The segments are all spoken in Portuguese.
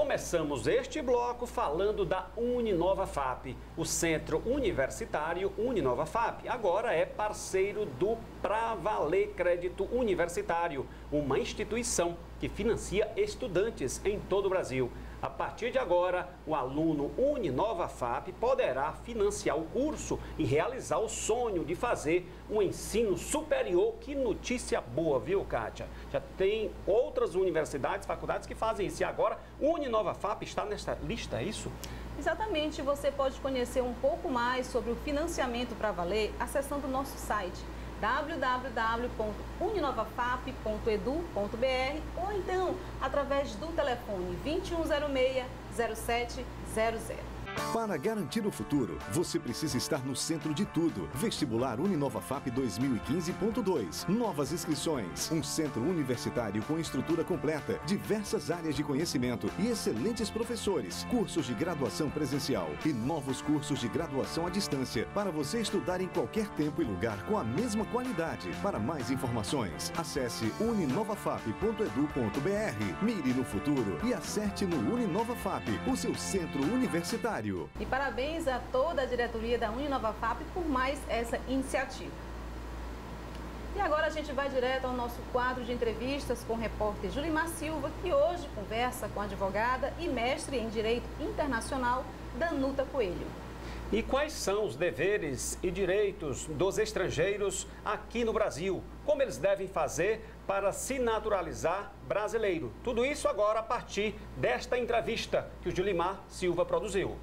Começamos este bloco falando da Uninova FAP. O Centro Universitário Uninova FAP agora é parceiro do Pra Valer Crédito Universitário, uma instituição que financia estudantes em todo o Brasil. A partir de agora, o aluno Uninova FAP poderá financiar o curso e realizar o sonho de fazer um ensino superior. Que notícia boa, viu, Kátia? Já tem outras universidades, faculdades que fazem isso. E agora, o Uninova FAP está nesta lista, é isso? Exatamente. Você pode conhecer um pouco mais sobre o financiamento para valer acessando o nosso site www.uninovafap.edu.br ou então através do telefone 2106-0700. Para garantir o futuro, você precisa estar no centro de tudo. Vestibular Uninova FAP 2015.2. Novas inscrições. Um centro universitário com estrutura completa, diversas áreas de conhecimento e excelentes professores. Cursos de graduação presencial e novos cursos de graduação à distância para você estudar em qualquer tempo e lugar com a mesma qualidade. Para mais informações, acesse uninovafap.edu.br. Mire no futuro e acerte no Uninova FAP, o seu centro universitário. E parabéns a toda a diretoria da Uninova FAP por mais essa iniciativa. E agora a gente vai direto ao nosso quadro de entrevistas com o repórter Julimar Silva, que hoje conversa com a advogada e mestre em Direito Internacional, Danuta Coelho. E quais são os deveres e direitos dos estrangeiros aqui no Brasil? Como eles devem fazer para se naturalizar brasileiro? Tudo isso agora a partir desta entrevista que o Julimar Silva produziu.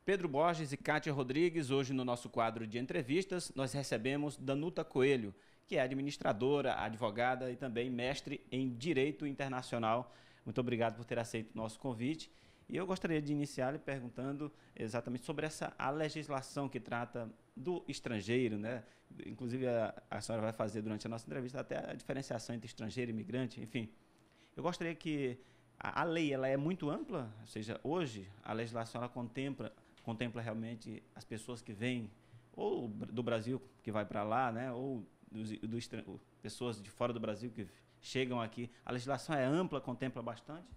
Pedro Borges e Kátia Rodrigues, hoje no nosso quadro de entrevistas, nós recebemos Danuta Coelho, que é administradora, advogada e também mestre em Direito Internacional. Muito obrigado por ter aceito o nosso convite. E eu gostaria de iniciar lhe perguntando exatamente sobre a legislação que trata do estrangeiro, né? Inclusive, a senhora vai fazer durante a nossa entrevista até a diferenciação entre estrangeiro e imigrante, enfim. Eu gostaria que a lei ela é muito ampla, ou seja, hoje a legislação ela contempla realmente as pessoas que vêm ou do Brasil que vai para lá, né? Ou pessoas de fora do Brasil que chegam aqui. A legislação é ampla, contempla bastante?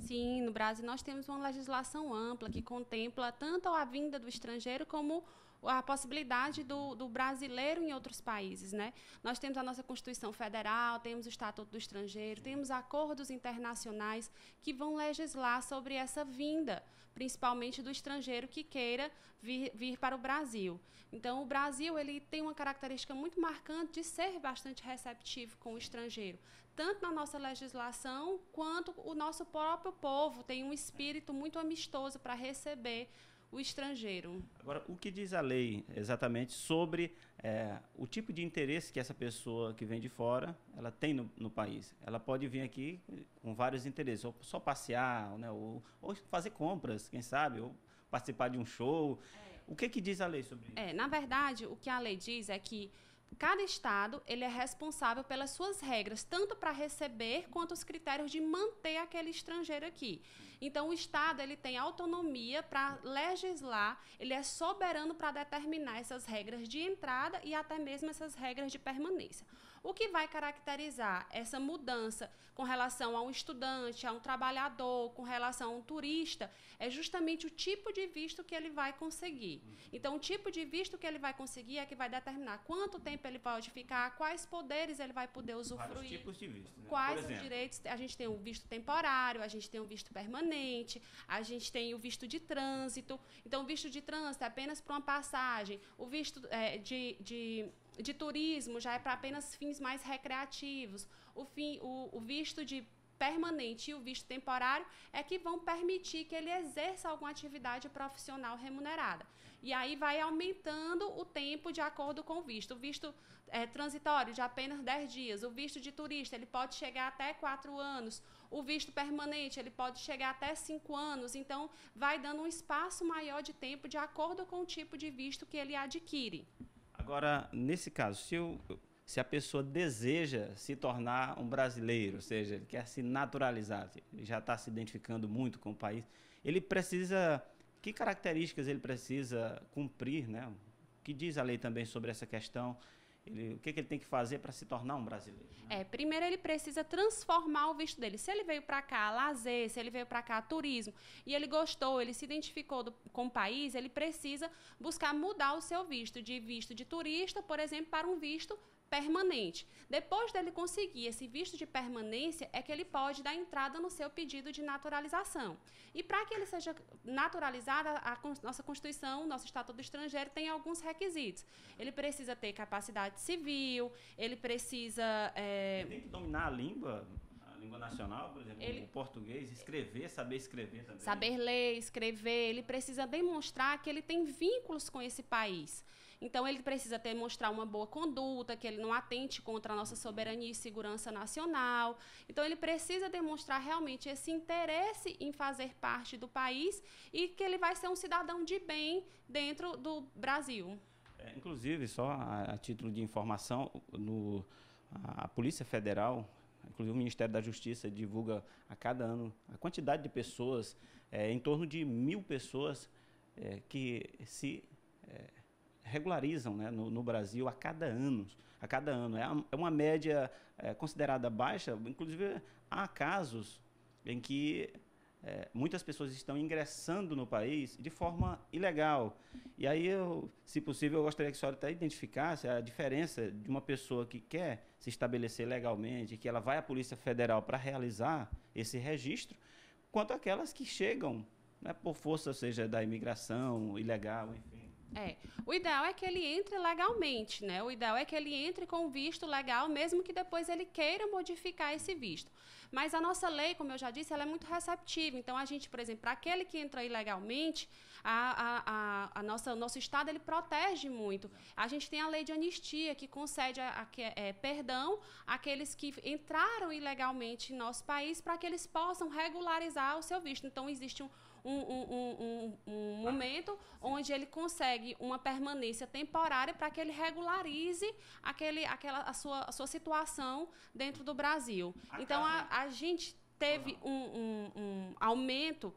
Sim, no Brasil nós temos uma legislação ampla que contempla tanto a vinda do estrangeiro como a possibilidade do brasileiro em outros países, né? Nós temos a nossa Constituição Federal, temos o Estatuto do Estrangeiro, temos acordos internacionais que vão legislar sobre essa vinda, principalmente do estrangeiro que queira vir para o Brasil. Então, o Brasil ele tem uma característica muito marcante de ser bastante receptivo com o estrangeiro, tanto na nossa legislação, quanto o nosso próprio povo tem um espírito muito amistoso para receber o estrangeiro. Agora, o que diz a lei exatamente sobre o tipo de interesse que essa pessoa que vem de fora ela tem no país? Ela pode vir aqui com vários interesses, ou só passear, né, ou fazer compras, quem sabe, ou participar de um show. O que diz a lei sobre isso? Na verdade, o que a lei diz é que cada estado ele é responsável pelas suas regras, tanto para receber quanto os critérios de manter aquele estrangeiro aqui. Então, o estado ele tem autonomia para legislar, ele é soberano para determinar essas regras de entrada e até mesmo essas regras de permanência. O que vai caracterizar essa mudança com relação a um estudante, a um trabalhador, com relação a um turista, é justamente o tipo de visto que ele vai conseguir. Então, o tipo de visto que ele vai conseguir é que vai determinar quanto tempo ele pode ficar, quais poderes ele vai poder usufruir. Vários tipos de visto, né? Quais os direitos. A gente tem o visto temporário, a gente tem o visto permanente, a gente tem o visto de trânsito. Então, o visto de trânsito é apenas para uma passagem. O visto de turismo já é para apenas fins mais recreativos. O visto de permanente e o visto temporário é que vão permitir que ele exerça alguma atividade profissional remunerada. E aí vai aumentando o tempo de acordo com o visto. O visto transitório de apenas 10 dias. O visto de turista ele pode chegar até 4 anos. O visto permanente ele pode chegar até 5 anos. Então, vai dando um espaço maior de tempo de acordo com o tipo de visto que ele adquire. Agora, nesse caso, se a pessoa deseja se tornar um brasileiro, ou seja, ele quer se naturalizar, ele já está se identificando muito com o país, ele precisa... Que características ele precisa cumprir, né? O que diz a lei também sobre essa questão? o que ele tem que fazer para se tornar um brasileiro? Né? Primeiro ele precisa transformar o visto dele. Se ele veio para cá lazer, se ele veio para cá turismo, e ele gostou, ele se identificou com o país, ele precisa buscar mudar o seu visto de turista, por exemplo, para um visto permanente. Depois dele conseguir esse visto de permanência, é que ele pode dar entrada no seu pedido de naturalização. E para que ele seja naturalizado, a nossa Constituição, nosso Estatuto do Estrangeiro, tem alguns requisitos. Ele precisa ter capacidade civil, ele precisa... Ele tem que dominar a língua nacional, por exemplo, o português, saber escrever também. Saber ler, escrever, ele precisa demonstrar que ele tem vínculos com esse país. Então, ele precisa demonstrar uma boa conduta, que ele não atente contra a nossa soberania e segurança nacional. Então, ele precisa demonstrar realmente esse interesse em fazer parte do país e que ele vai ser um cidadão de bem dentro do Brasil. Inclusive, só a título de informação, a Polícia Federal, inclusive o Ministério da Justiça, divulga a cada ano a quantidade de pessoas, em torno de 1.000 pessoas que se regularizam, né, no Brasil a cada ano. É uma média considerada baixa. Inclusive, há casos em que muitas pessoas estão ingressando no país de forma ilegal. E aí, se possível, eu gostaria que a senhora até identificasse a diferença de uma pessoa que quer se estabelecer legalmente, que ela vai à Polícia Federal para realizar esse registro, quanto aquelas que chegam, né, por força, seja da imigração, ilegal, enfim. O ideal é que ele entre legalmente, né? O ideal é que ele entre com visto legal, mesmo que depois ele queira modificar esse visto. Mas a nossa lei, como eu já disse, ela é muito receptiva. Então, a gente, por exemplo, para aquele que entra ilegalmente, o nosso Estado ele protege muito. A gente tem a lei de anistia, que concede perdão àqueles que entraram ilegalmente em nosso país para que eles possam regularizar o seu visto. Então, existe um momento onde ele consegue uma permanência temporária para que ele regularize a sua situação dentro do Brasil. Então, a gente teve um aumento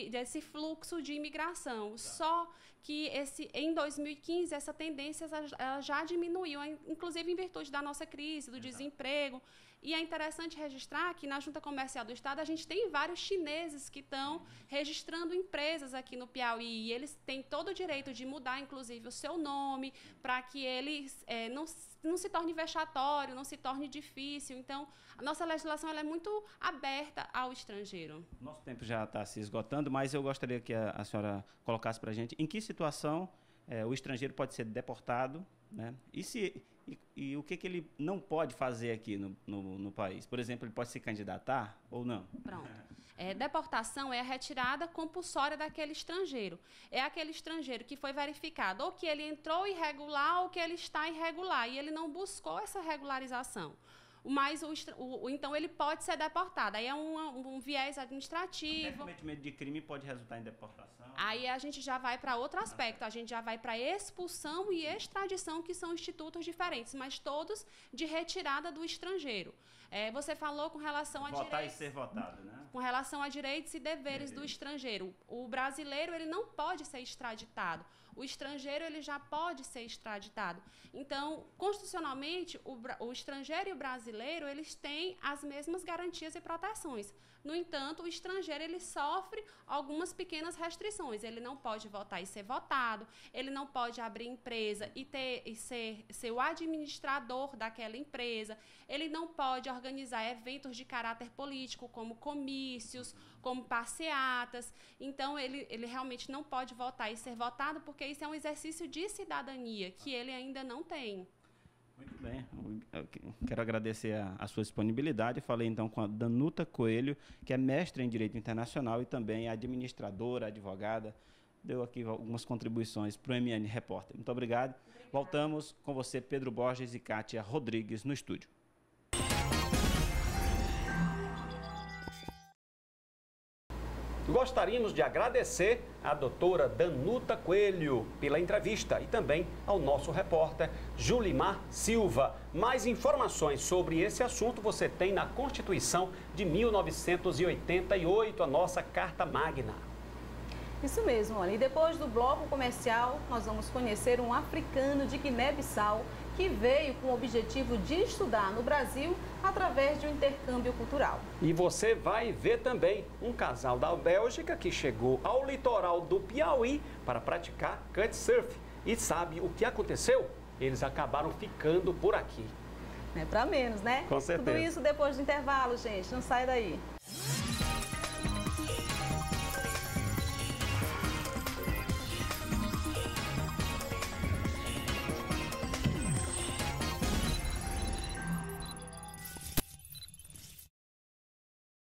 desse fluxo de imigração. Só que em 2015 essa tendência ela já diminuiu, inclusive em virtude da nossa crise, do desemprego. E é interessante registrar que na Junta Comercial do Estado a gente tem vários chineses que estão registrando empresas aqui no Piauí e eles têm todo o direito de mudar, inclusive, o seu nome para que eles não se torne vexatório, não se torne difícil. Então, a nossa legislação ela é muito aberta ao estrangeiro. Nosso tempo já está se esgotando, mas eu gostaria que a senhora colocasse para a gente em que situação o estrangeiro pode ser deportado, né? E o que ele não pode fazer aqui no país? Por exemplo, ele pode se candidatar ou não? Pronto. Deportação é a retirada compulsória daquele estrangeiro. É aquele estrangeiro que foi verificado ou que ele entrou irregular ou que ele está irregular e ele não buscou essa regularização. Mas então ele pode ser deportado. Aí é um viés administrativo. Cometimento de crime pode resultar em deportação. Aí a gente já vai para outro aspecto. A gente já vai para expulsão e extradição, que são institutos diferentes, mas todos de retirada do estrangeiro. Você falou com relação a direitos... Votar e ser votado, né? Com relação a direitos e deveres do estrangeiro. O brasileiro ele não pode ser extraditado. O estrangeiro ele já pode ser extraditado. Então, constitucionalmente, o estrangeiro e o brasileiro eles têm as mesmas garantias e proteções. No entanto, o estrangeiro ele sofre algumas pequenas restrições. Ele não pode votar e ser votado, ele não pode abrir empresa e ser o administrador daquela empresa, ele não pode organizar eventos de caráter político, como comícios, como passeatas. Então, ele realmente não pode votar e ser votado, porque isso é um exercício de cidadania que ele ainda não tem. Muito bem, eu quero agradecer a sua disponibilidade. Falei então com a Danuta Coelho, que é mestre em Direito Internacional e também administradora, advogada. Deu aqui algumas contribuições para o MN Repórter. Muito obrigado. Voltamos com você, Pedro Borges e Kátia Rodrigues, no estúdio. Gostaríamos de agradecer à doutora Danuta Coelho pela entrevista e também ao nosso repórter Julimar Silva. Mais informações sobre esse assunto você tem na Constituição de 1988, a nossa Carta Magna. Isso mesmo, olha. E depois do bloco comercial, nós vamos conhecer um africano de Guiné-Bissau que veio com o objetivo de estudar no Brasil através de um intercâmbio cultural. E você vai ver também um casal da Bélgica que chegou ao litoral do Piauí para praticar kitesurf. E sabe o que aconteceu? Eles acabaram ficando por aqui. Não é para menos, né? Com certeza. Tudo isso depois do intervalo, gente. Não sai daí.